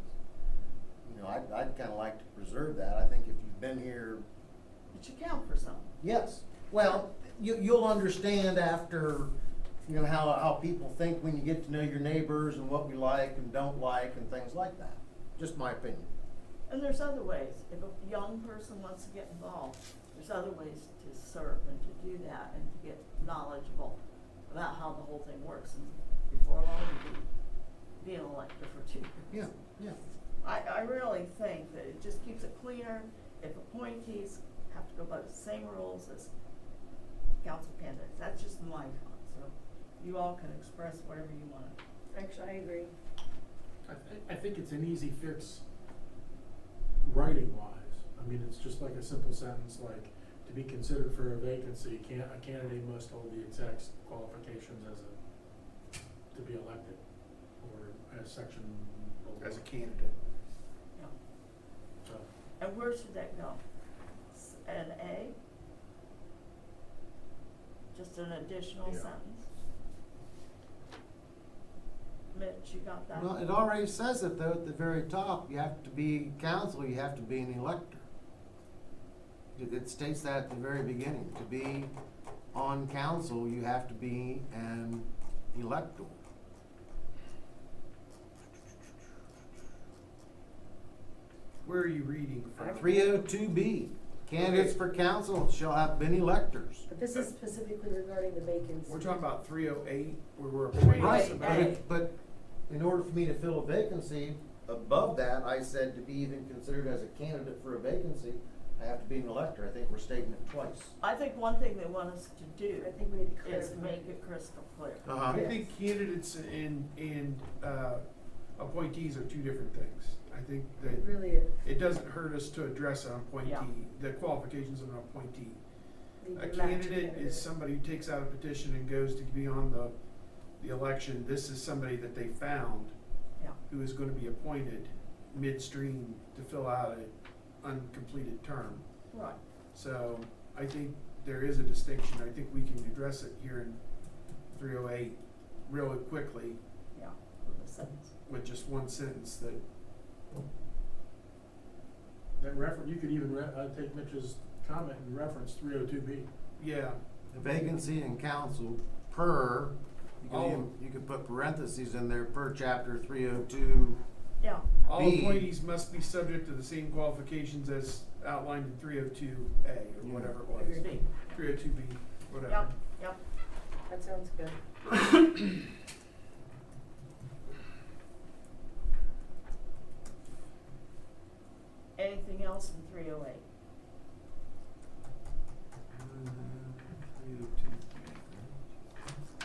You know, I'd kinda like to preserve that, I think if you've been here, It should count for something. yes, well, you'll understand after, you know, how people think when you get to know your neighbors and what we like and don't like and things like that, just my opinion. And there's other ways, if a young person wants to get involved, there's other ways to serve and to do that and to get knowledgeable about how the whole thing works, and before long, you'll be an elected for 2 years. Yeah. I really think that it just keeps it cleaner if appointees have to go by the same rules as council candidates. That's just my thought, so you all can express whatever you want. Actually, I agree. I think it's an easy fix writing wise. I mean, it's just like a simple sentence like, to be considered for a vacancy, a candidate must hold the exact qualifications to be elected, or as section below. As a candidate. Yeah. So, And where should that go? An A? Just an additional Yeah. sentence? Mitch, you got that? Well, it already says it though, at the very top, you have to be council, you have to be an elector. It states that at the very beginning, to be on council, you have to be an elector. Where are you reading from? 302B, candidates for council shall have been electors. But this is specifically regarding the vacancy. We're talking about 308, where we're appointing Right, somebody. but in order for me to fill a vacancy, above that, I said to be even considered as a candidate for a vacancy, I have to be an elector. I think we're stating it twice. I think one thing they want us to do I think we need to is clarify. make it crystal clear. Uh-huh. I think candidates and appointees are two different things. I think that It really is. it doesn't hurt us to address an appointee, Yeah. the qualifications of an appointee. Need A to match candidate is somebody who takes out a petition and goes to be on the election. This is somebody that they found Yeah. who is gonna be appointed midstream to fill out an uncompleted term. Right. So I think there is a distinction. I think we can address it here in 308 really quickly Yeah, with a sentence. with just one sentence that, that reference, you could even take Mitch's comment and reference 302B. yeah, A vacancy in council per, Oh. you could put parentheses in there, per chapter 302. Yeah, all B. appointees must be subject to the same qualifications as outlined in 302A or Yeah. whatever it was. agreed. 302B, whatever. Yep, yep. That sounds good. Anything else in 308?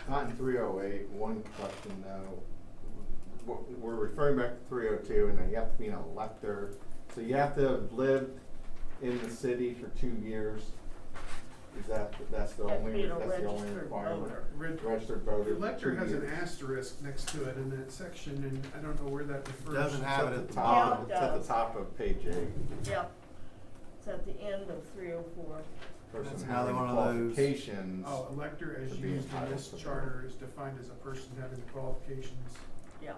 Not in 308, one question though. We're referring back to 302 and then you have to be an elector. So you have to have lived in the city for 2 years. That's the Have to only, be a that's the only registered requirement? voter. Registered voter. The for elector 2 has an years. asterisk next to it in that section, and I don't know where that refers. Doesn't It's have at it the at the top, bottom. it's at the Does. top of page 8. Yep. It's at the end of 304. Person That's another having one of those. qualifications. Oh, elector as To be used in entitled this to vote. charter is defined as a person having the qualifications. Yeah.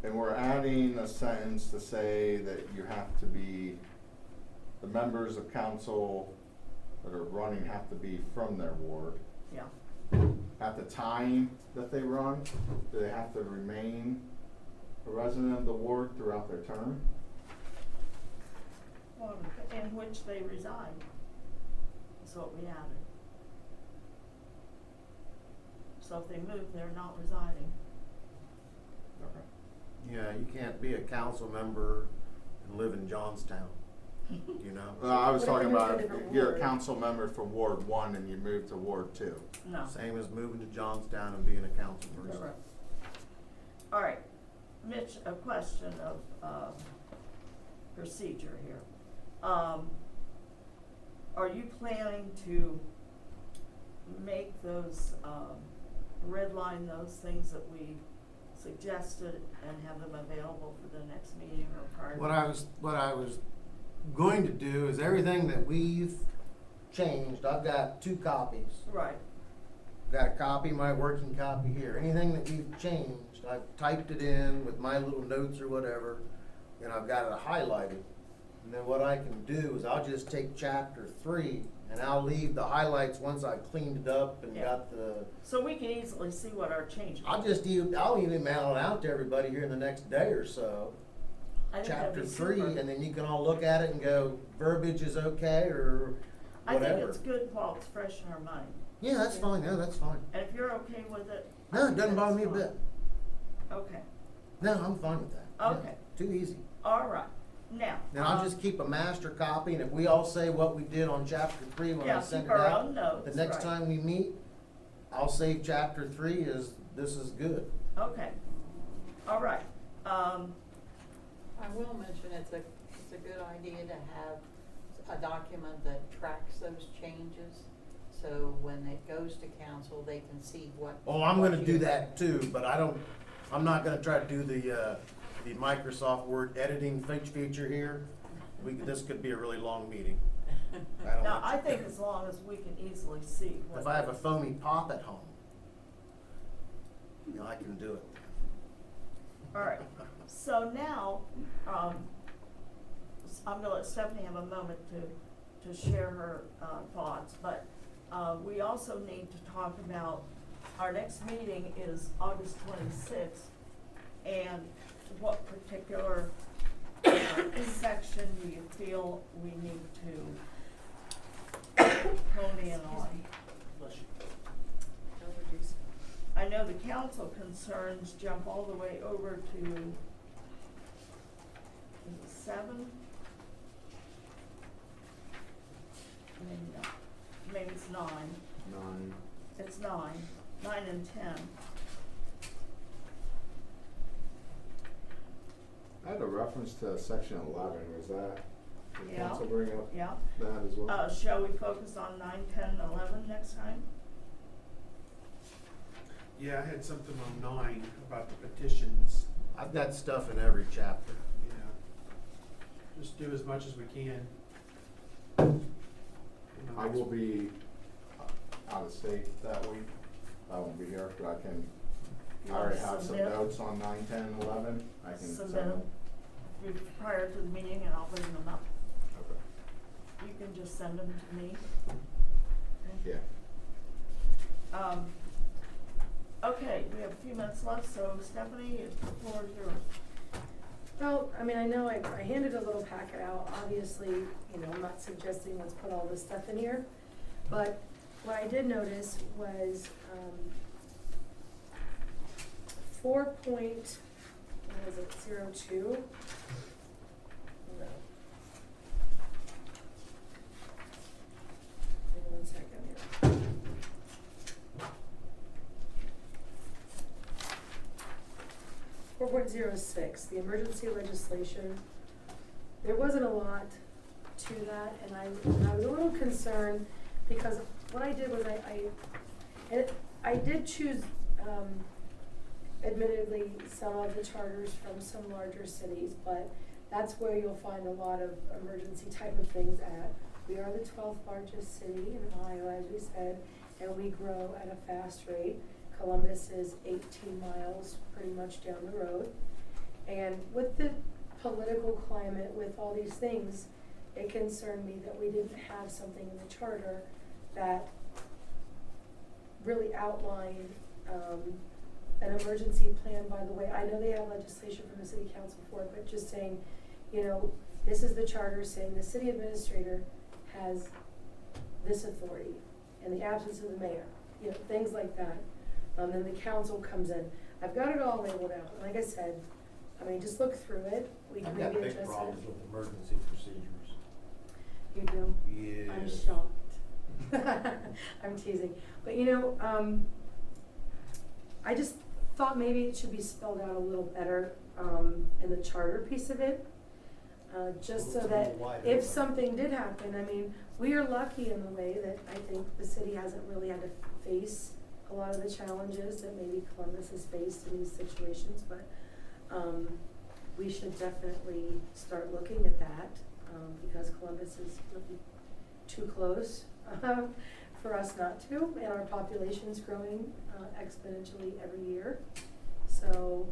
And we're adding a sentence to say that you have to be, the members of council that are running have to be from their ward. Yeah. At the time that they run, do they have to remain a resident of the ward throughout their term? Well, in which they reside, is what we added. So if they move, they're not residing. Okay. Yeah, you can't be a council member and live in Johnstown, you know? I was What if talking they move to a about, different you're a ward? council member from Ward 1 and you move to Ward 2. No. Same as moving to Johnstown and being a council person. Correct. All right, Mitch, a question of, procedure here. Are you planning to make those, redline those things that we suggested and have them available for the next meeting or prior? What I was going to do is everything that we've changed, I've got 2 copies. Right, Got a copy, my working copy here. Anything that we've changed, I've typed it in with my little notes or whatever, and I've got it highlighted. And then what I can do is I'll just take chapter 3 and I'll leave the highlights once I've cleaned it up and Yeah. got the, so we can easily see what our changes are. I'll even mail it out to everybody here in the next day or so. I think that'd Chapter be 3, super. and then you can all look at it and go, verbiage is okay or I whatever. think it's good while it's fresh in our mind. Yeah, that's fine, no, that's fine. And if you're okay with it. I No, it think doesn't bother that's me a fine. bit. Okay, No, I'm fine with that. Yeah, Okay. Too easy. all right, now. Then I'll just keep a master copy, and if we all say what we did on chapter 3 when I Yeah, send keep it our out, own notes, the next right. time we meet, I'll save chapter 3 as this is good. Okay, all right, I will mention it's a good idea to have a document that tracks those changes, so when it goes to council, they can see what. Oh, I'm what gonna you do that too, but I'm not gonna try to do the Microsoft Word editing feature here. This could be a really long meeting. I don't now, want I you- think as long as we can easily see what. If I have a foamy pop at home, I can do it. All right, so now, I'm gonna let Stephanie have a moment to share her, thoughts, but, we also need to talk about, our next meeting is August 26th, and what particular, section do you feel we need to hone in on? I know the council concerns jump all the way over to, is it 7? Maybe not, maybe it's 9, 9. it's 9 and 10. I had a reference to section 11, was that, did Yeah. council bring up Yeah, that as well? shall we focus on 9, 10, and 11 next time? Yeah, I had something on 9 about the petitions. I've got stuff in every chapter. Yeah. Just do as much as we can. I will be out of state that week. I won't be here, but I can, You I wanna already have some submit- notes on 9, 10, and 11. I can send Submit them. them prior to the meeting, and I'll bring them up. Okay. You can just send them to me. Yeah. Okay, we have a few minutes left, so Stephanie, the floor is yours. Well, I mean, I know I handed a little packet out, obviously, you know, I'm not suggesting let's put all this stuff in here. But what I did notice was, 4.02? No. Hang on one second here. 4.06, the emergency legislation. There wasn't a lot to that, and I was a little concerned, because what I did was I did choose, admittedly, some of the charters from some larger cities, but that's where you'll find a lot of emergency type of things at. We are the 12th largest city in Ohio, as we said, and we grow at a fast rate. Columbus is 18 miles pretty much down the road. And with the political climate, with all these things, it concerned me that we didn't have something in the charter that really outlined, an emergency plan. By the way, I know they have legislation from the city council for it, but just saying, you know, this is the charter saying the city administrator has this authority in the absence of the mayor, you know, things like that. Then the council comes in. I've got it all labeled out. Like I said, I mean, just look through it. We can I've got maybe big adjust problems it. with emergency procedures. You do? Yes. I'm shocked. I'm teasing. But you know, I just thought maybe it should be spelled out a little better, in the charter piece of it. Just so It's a that little wider, if but- something did happen, I mean, we are lucky in the way that I think the city hasn't really had to face a lot of the challenges that maybe Columbus has faced in these situations, but, we should definitely start looking at that, because Columbus is really too close, for us not to, and our population's growing, exponentially every year. So,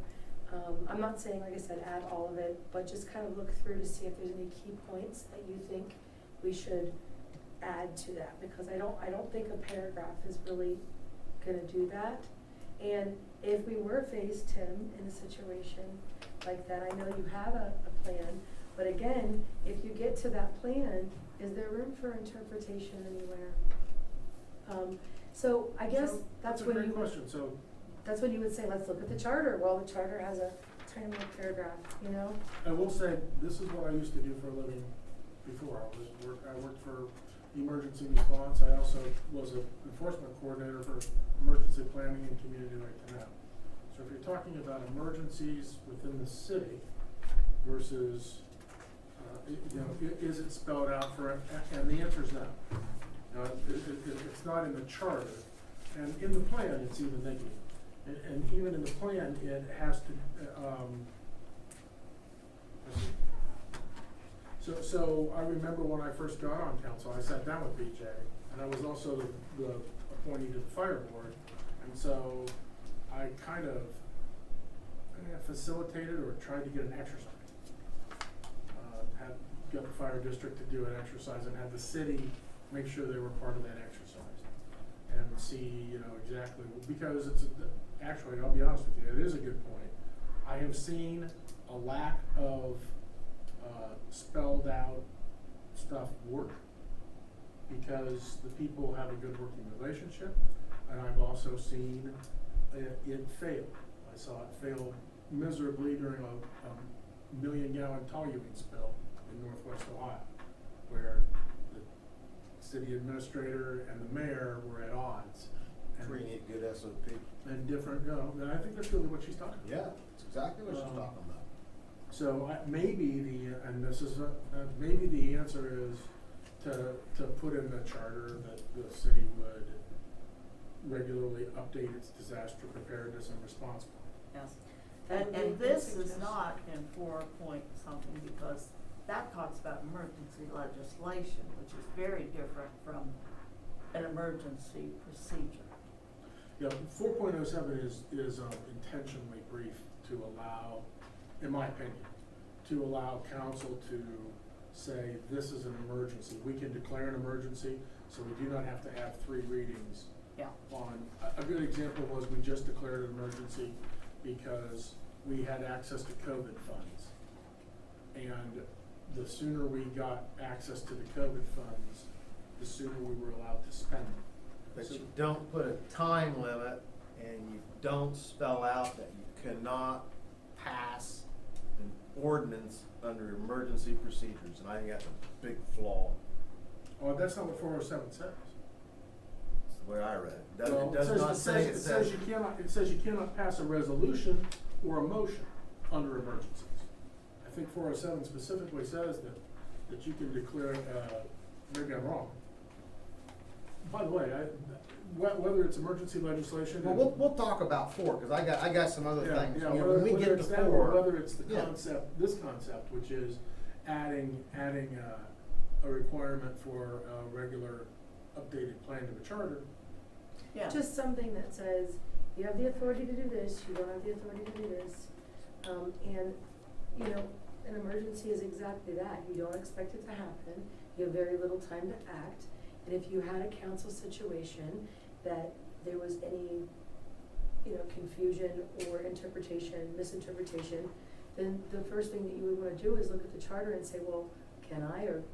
I'm not saying, like I said, add all of it, but just kind of look through to see if there's any key points that you think we should add to that, because I don't think a paragraph is really gonna do that. And if we were faced, Tim, in a situation like that, I know you have a plan, but again, if you get to that plan, is there room for interpretation anywhere? So I guess So, that's a when great you would, question, so, that's when you would say, let's look at the charter. Well, the charter has a tiny little paragraph, you know? I will say, this is what I used to do for a living before. I worked for emergency response. I also was an enforcement coordinator for emergency planning and community right to know. So if you're talking about emergencies within the city versus, you know, is it spelled out for, and the answer is no. Now, it's not in the charter, and in the plan, it's even negative. And even in the plan, it has to, So I remember when I first got on council, I sat down with BJ, and I was also the appointee to the fire board, and so I kind of facilitated or tried to get an exercise. Got the fire district to do an exercise and had the city make sure they were part of that exercise. And see, you know, exactly, because actually, I'll be honest with you, it is a good point. I have seen a lack of spelled out stuff work because the people have a good working relationship, and I've also seen it fail. I saw it fail miserably during a million-gallon toluene spill in Northwest Ohio, where the city administrator and the mayor were at odds. And Pretty neat, good SOP. and different, you know, and I think that's really what she's talking about. Yeah, that's exactly what she's talking about. So maybe maybe the answer is to put in the charter that the city would regularly update its disaster preparedness and response plan. Yes. That would be a And good this is suggestion. not in 4 point something, because that talks about emergency legislation, which is very different from an emergency procedure. Yeah, 4.07 is intentionally brief to allow, in my opinion, to allow council to say, this is an emergency. We can declare an emergency, so we do not have to have 3 readings Yeah. on. A good example was we just declared an emergency because we had access to COVID funds. And the sooner we got access to the COVID funds, the sooner we were allowed to spend them. But So- you don't put a time limit, and you don't spell out that you cannot pass an ordinance under emergency procedures, and I think that's a big flaw. Oh, that's not what 407 says. That's the way I read it. Well, It does not say, it says you cannot pass a resolution or a motion under emergencies. I think 407 specifically says that you can declare, maybe I'm wrong. By the way, whether it's emergency legislation. well, we'll talk about 4, because I got some other Yeah, things. yeah, You know, whether when we get it's to that or 4, whether it's the yeah. concept, this concept, which is adding a requirement for a regular updated plan to the charter. Yeah. Just something that says, you have the authority to do this, you don't have the authority to do this. And, you know, an emergency is exactly that. You don't expect it to happen. You have very little time to act. And if you had a council situation that there was any, confusion or interpretation, misinterpretation, then the first thing that you would wanna do is look at the charter and say, well, can I, or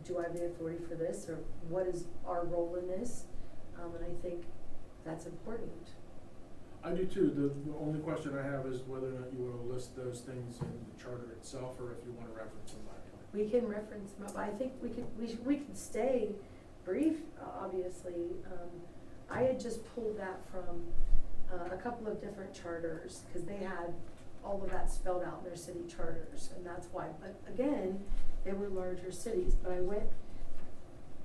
do I have the authority for this, or what is our role in this? And I think that's important. I do too. The only question I have is whether or not you wanna list those things in the charter itself, or if you wanna reference them back in. We can reference them, but I think we could stay brief, obviously. I had just pulled that from, a couple of different charters, cause they had all of that spelled out in their city charters, and that's why. But again, they were larger cities, but I went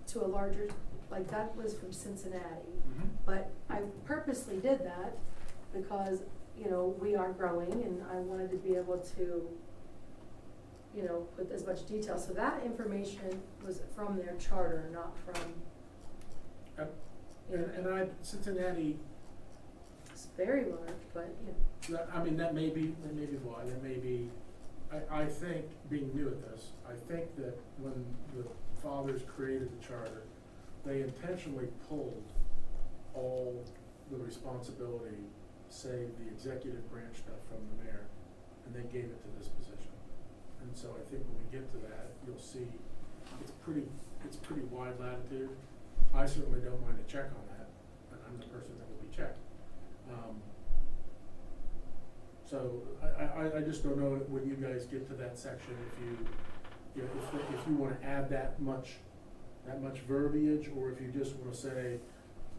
to a larger, like that was from Cincinnati. But I purposely did that because, we are growing and I wanted to be able to, put as much detail. So that information was from their charter, not from, Cincinnati, it's very large, but, that may be why, I think, being new at this, I think that when the fathers created the charter, they intentionally pulled all the responsibility, save the executive branch stuff, from the mayor, and they gave it to this position. And so I think when we get to that, you'll see it's pretty wide latitude. I certainly don't mind a check on that, and I'm the person that will be checked. So I just don't know when you guys get to that section, if you wanna add that much verbiage, or if you just wanna say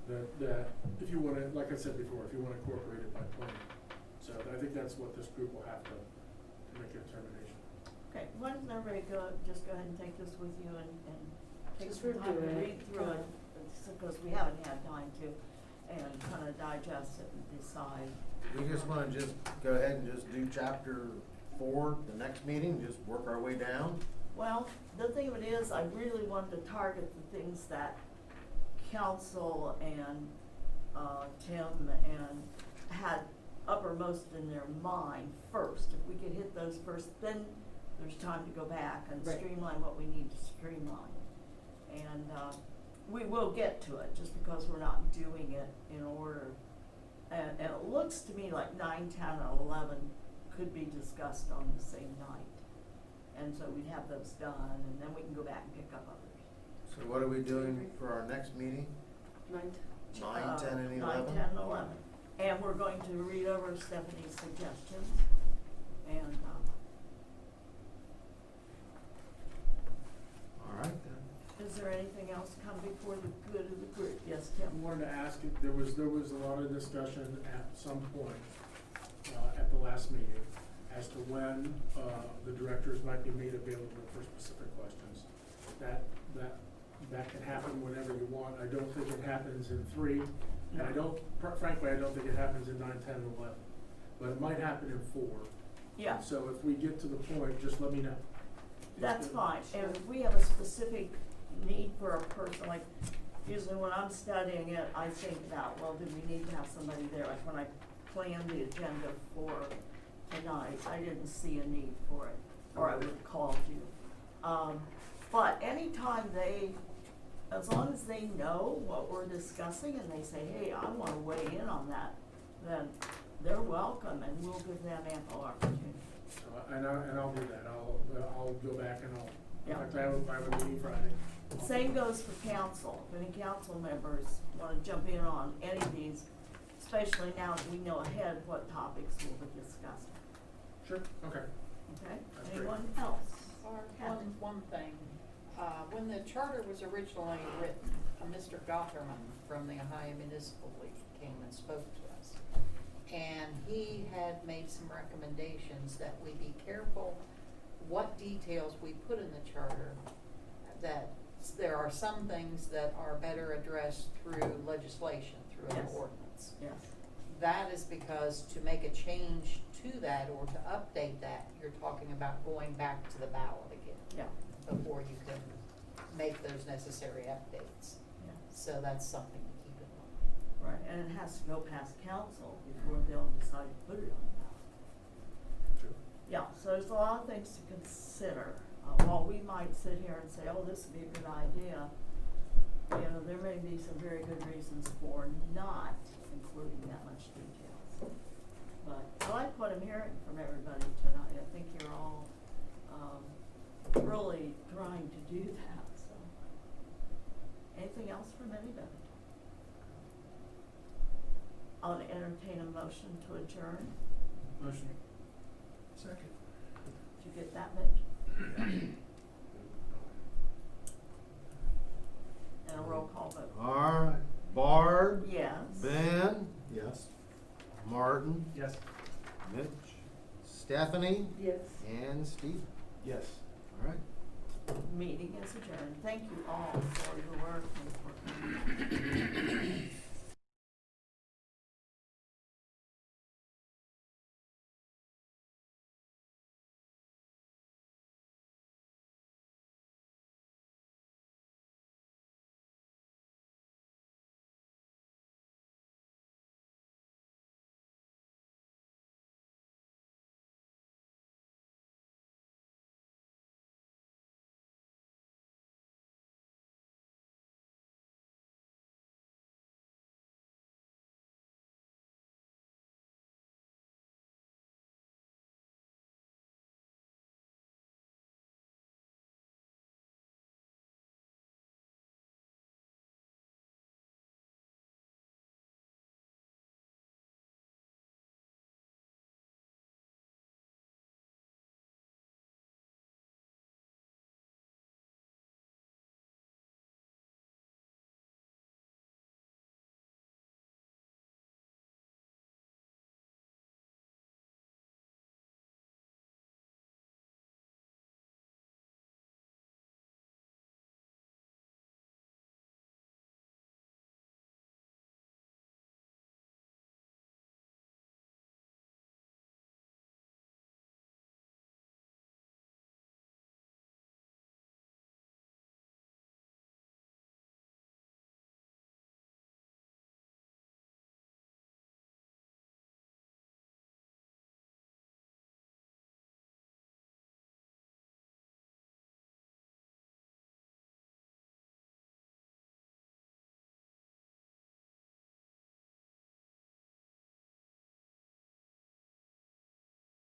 that if you wanna, like I said before, if you wanna incorporate it by plan. So I think that's what this group will have to make a determination. Okay, why doesn't everybody just go ahead and take this with you and take Just some time to review it. read through it, because we haven't had time to, and kind of digest it and decide. We just wanna just go ahead and just do chapter 4, the next meeting, just work our way down. Well, the thing of it is, I really wanted to target the things that council and, Tim and had uppermost in their mind first. If we could hit those first, then there's time to go back and Right. streamline what we need to streamline. And, we will get to it, just because we're not doing it in order. And it looks to me like 9, 10, and 11 could be discussed on the same night. And so we'd have those done, and then we can go back and pick up others. So what are we doing for our next meeting? 9, 9, 10, and 11? 9, 10, and 11. And we're going to read over Stephanie's suggestions, and, All right then. is there anything else come before the good of the group? Yes, Tim? I wanted to ask, if there was a lot of discussion at some point, at the last meeting, as to when, the directors might be made available for specific questions. That can happen whenever you want. I don't think it happens in 3, and frankly, I don't think it happens in 9, 10, and 11. But it might happen in 4. Yeah, So if we get to the point, just let me know. that's fine. And if we have a specific need for a person, like usually when I'm studying it, I think about, well, do we need to have somebody there? Like when I planned the agenda for tonight, I didn't see a need for it, or I would have called you. But anytime as long as they know what we're discussing and they say, hey, I wanna weigh in on that, then they're welcome and we'll give them ample opportunity. And I'll do that. I'll go back and in Yeah. fact, I have a meeting Friday. Same goes for council. If any council members wanna jump in on any of these, especially now that we know ahead what topics we'll be discussing, Sure, okay. okay? That's great. Anyone else? Or Kathy? one thing, when the charter was originally written, Mr. Gotterman from the Ohio Municipal League came and spoke to us. And he had made some recommendations that we be careful what details we put in the charter, that there are some things that are better addressed through legislation, through an Yes. ordinance. Yes, That is because to make a change to that or to update that, you're talking about going back to the ballot again yeah, before you can make those necessary updates. yeah, So that's something to keep in mind. right. And it has to go past council before they'll decide to put it on the ballot. Sure. Yeah, so So there's a lot of things to consider. While we might sit here and say, oh, this would be a good idea, you know, there may be some very good reasons for not including that much details. But I like what I'm hearing from everybody tonight. I think you're all, really trying to do that, so. Anything else from anybody? I'll entertain a motion to adjourn. Motion. Second. Did you get that, Mitch? And a roll call vote. All right, Barb, Yes. Ben. Yes. Martin, Yes. Mitch, Stephanie, Yes. and Steve. Yes. All right. Meeting is adjourned. Thank you all for your work and for coming.